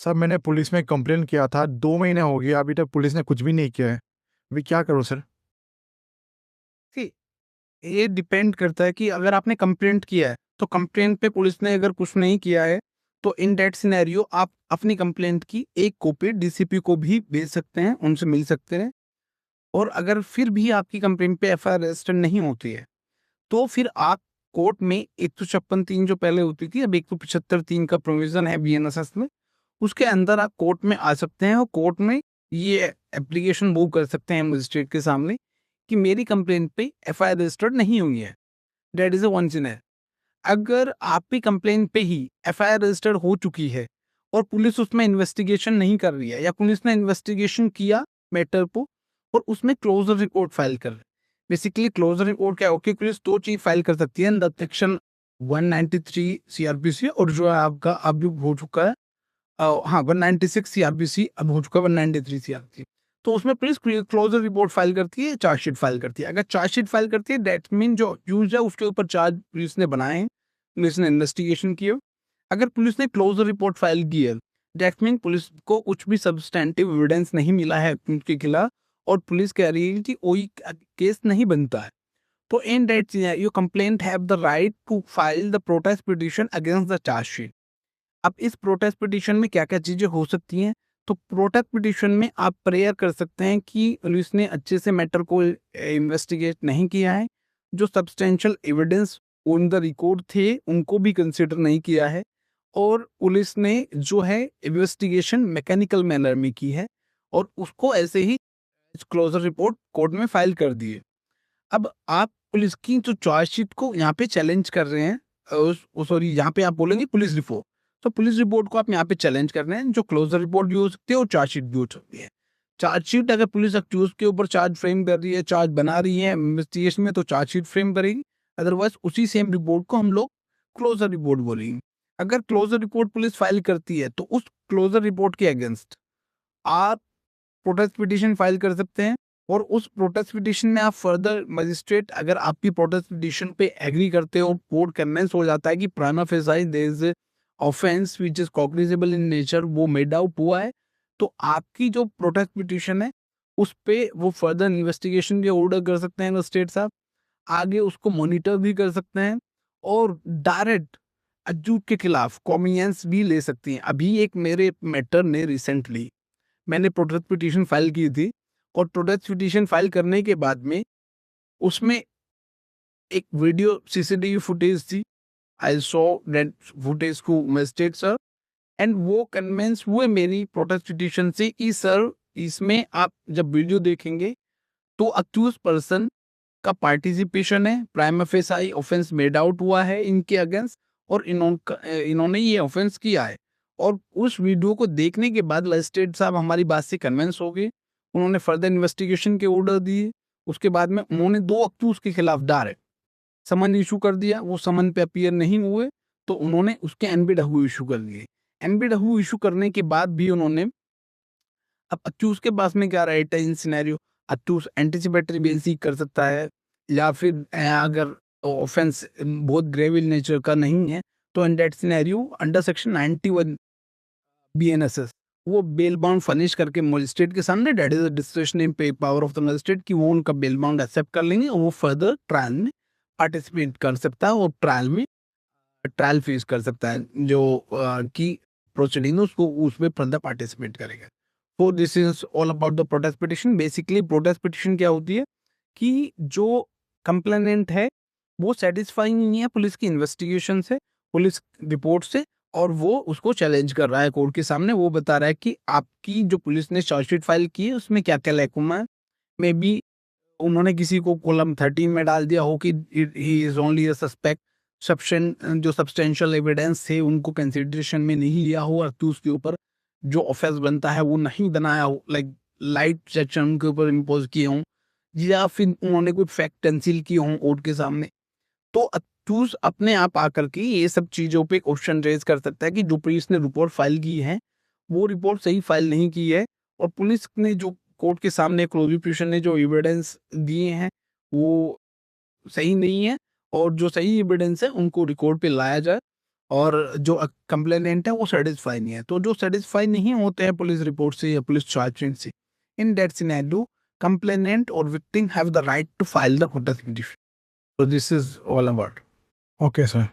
Sir मैंने police में complain किया था, 2 महीने हो गए, अभी तक पुलिस ने कुछ भी नहीं किया है। अभी क्या करूं सर? कि ये डिपेंड करता है कि अगर आपने कंप्लेंट किया है तो कंप्लेंट पे पुलिस ने अगर कुछ नहीं किया है तो इन दैट सिनेरियो आप अपनी कंप्लेंट की एक कॉपी डीसीपी को भी भेज सकते हैं, उनसे मिल सकते हैं। और अगर फिर भी आपकी कंप्लेंट पे एफआईआर रजिस्टर नहीं होती है तो फिर आप कोर्ट में 156(3) जो पहले होती थी, अब 175(3) का प्रोविजन है बीएनएसएस में, उसके अंदर आप कोर्ट में आ सकते हैं और कोर्ट में ये एप्लीकेशन मूव कर सकते हैं मजिस्ट्रेट के सामने कि मेरी कंप्लेंट पे एफआईआर रजिस्टर्ड नहीं हुई है। That is a one scenario. अगर आपकी कंप्लेंट पे ही एफआईआर रजिस्टर्ड हो चुकी है और पुलिस उसमें इन्वेस्टिगेशन नहीं कर रही है, या पुलिस ने इन्वेस्टिगेशन किया मैटर को और उसमें क्लोजर रिपोर्ट फाइल कर रही है। बेसिकली क्लोजर रिपोर्ट क्या होती है, पुलिस दो चीज फाइल कर सकती है, अंडर सेक्शन 193 सीआरपीसी और जो है आपका अब जो हो चुका है हाँ 196 सीआरपीसी, अब हो चुका है 193 सीआरपीसी। तो उसमें पुलिस क्लोजर रिपोर्ट फाइल करती है, चार्जशीट फाइल करती है। अगर चार्जशीट फाइल करती है दैट मीन जो यूज है उसके ऊपर चार्ज पुलिस ने बनाए हैं, पुलिस ने इन्वेस्टिगेशन की है। अगर पुलिस ने क्लोजर रिपोर्ट फाइल की है दैट मीन पुलिस को कुछ भी सब्सटेंटिव एविडेंस नहीं मिला है उनके खिलाफ और पुलिस कह रही है कि कोई केस नहीं बनता है, तो in that scenario, your complaint have the right to file the protest petition against the charge sheet. अब इस प्रोटेस्ट पिटीशन में क्या क्या चीजें हो सकती हैं? तो प्रोटेस्ट पिटीशन में आप प्रेयर कर सकते हैं कि पुलिस ने अच्छे से मैटर को इन्वेस्टिगेट नहीं किया है, जो substantial evidence on the record थे उनको भी कंसिडर नहीं किया है, और पुलिस ने जो है इन्वेस्टिगेशन मैकेनिकल मैनर में की है और उसको ऐसे ही क्लोजर रिपोर्ट कोर्ट में फाइल कर दी है। अब आप पुलिस की जो चार्जशीट को यहाँ पे चैलेंज कर रहे हैं, सॉरी यहाँ पे आप बोलेंगे पुलिस रिपोर्ट, तो पुलिस रिपोर्ट को आप यहाँ पे चैलेंज कर रहे हैं। जो क्लोजर रिपोर्ट भी हो सकती है और चार्जशीट भी हो सकती है। चार्जशीट अगर पुलिस अक्यूज के ऊपर चार्ज फ्रेम कर रही है, चार्ज बना रही है इन्वेस्टिगेशन में, तो चार्जशीट फ्रेम करेगी। अदरवाइज उसी सेम रिपोर्ट को हम लोग क्लोजर रिपोर्ट बोलेंगे। अगर क्लोजर रिपोर्ट पुलिस फाइल करती है तो उस क्लोजर रिपोर्ट के अगेंस्ट आप प्रोटेस्ट पिटीशन फाइल कर सकते हैं, और उस प्रोटेस्ट पिटीशन में आप फर्दर मजिस्ट्रेट अगर आपकी प्रोटेस्ट पिटीशन पे एग्री करते हो, कोर्ट कन्विंस हो जाता है कि prima facie there is offence which is cognizable in nature, वो मेड आउट हुआ है, तो आपकी जो प्रोटेस्ट पिटीशन है उस पे वो फर्दर इन्वेस्टिगेशन के ऑर्डर कर सकते हैं स्टेट साहब। आगे उसको मॉनिटर भी कर सकते हैं और डायरेक्ट अज्जू के खिलाफ कॉमियंस भी ले सकती हैं। अभी एक मेरे मैटर ने रिसेंटली मैंने प्रोटेस्ट पिटीशन फाइल की थी, और प्रोटेस्ट पिटीशन फाइल करने के बाद में उसमें एक वीडियो सीसीटीवी फुटेज थी। आई सॉ दैट फुटेज को मजिस्ट्रेट सर, एंड वो कन्विंस हुए मेरी प्रोटेस्ट पिटीशन से कि सर इसमें आप जब वीडियो देखेंगे तो अक्यूज पर्सन का पार्टिसिपेशन है, prima facie offence made out हुआ है इनके अगेंस्ट, और इन्होंने ये ऑफेंस किया है। और उस वीडियो को देखने के बाद मजिस्ट्रेट साहब हमारी बात से कन्विंस हो गए, उन्होंने फर्दर इन्वेस्टिगेशन के ऑर्डर दिए। उसके बाद में उन्होंने 2 अक्यूज के खिलाफ डायरेक्ट समन इशू कर दिया, वो समन पे अपीयर नहीं हुए तो उन्होंने उसके एनबी डब्ल्यू इशू कर दिए। एनबी डब्ल्यू इशू करने के बाद भी उन्होंने, अब अक्यूज के पास में क्या राइट है in scenario, accused anticipatory bail seek कर सकता है, या फिर अगर ऑफेंस बहुत ग्रेव इन नेचर का नहीं है तो in that scenario under section 91 BNSS वो बेल बाउंड फर्निश करके मजिस्ट्रेट के सामने, दैट इज डिस्क्रिप्शन इन पे पावर ऑफ द मजिस्ट्रेट, कि वो उनका बेल बाउंड एक्सेप्ट कर लेंगे और वो फर्दर ट्रायल में पार्टिसिपेट कर सकता है और ट्रायल में ट्रायल फेस कर सकता है, जो की प्रोसीडिंग उसको उसमें फर्दर पार्टिसिपेट करेगा। तो this is all about the protest petition. Basically protest petition क्या होती है कि जो कंप्लेनेंट है वो सेटिस्फाई नहीं है पुलिस की इन्वेस्टिगेशन से, पुलिस रिपोर्ट से, और वो उसको चैलेंज कर रहा है कोर्ट के सामने। वो बता रहा है कि आपकी जो पुलिस ने चार्जशीट फाइल की है उसमें क्या क्या लैकुमा है। मे बी उन्होंने किसी को कॉलम 13 में डाल दिया हो कि he is only a suspect, जो सब्सटेंशियल एविडेंस थे उनको कंसिडरेशन में नहीं लिया हो, और तो उसके ऊपर जो ऑफेंस बनता है वो नहीं बनाया हो, लाइक लाइट सेक्शन उनके ऊपर इम्पोज किए हों, या फिर उन्होंने कोई फैक्ट कंसील किए हों कोर्ट के सामने। तो अक्यूज अपने आप आकर के ये सब चीजों पे क्वेश्चन रेज कर सकता है कि जो पुलिस ने रिपोर्ट फाइल की है वो रिपोर्ट सही फाइल नहीं की है, और पुलिस ने जो कोर्ट के सामने प्रोसिक्यूशन ने जो एविडेंस दिए हैं वो सही नहीं है, और जो सही एविडेंस है उनको रिकॉर्ड पे लाया जाए और जो कंप्लेनेंट है वो सेटिस्फाई नहीं है, तो जो सेटिस्फाई नहीं होते हैं पुलिस रिपोर्ट से या पुलिस चार्जिंग से, in that scenario complainant or victim have the right to file the contestation. So this is all about. Okay sir.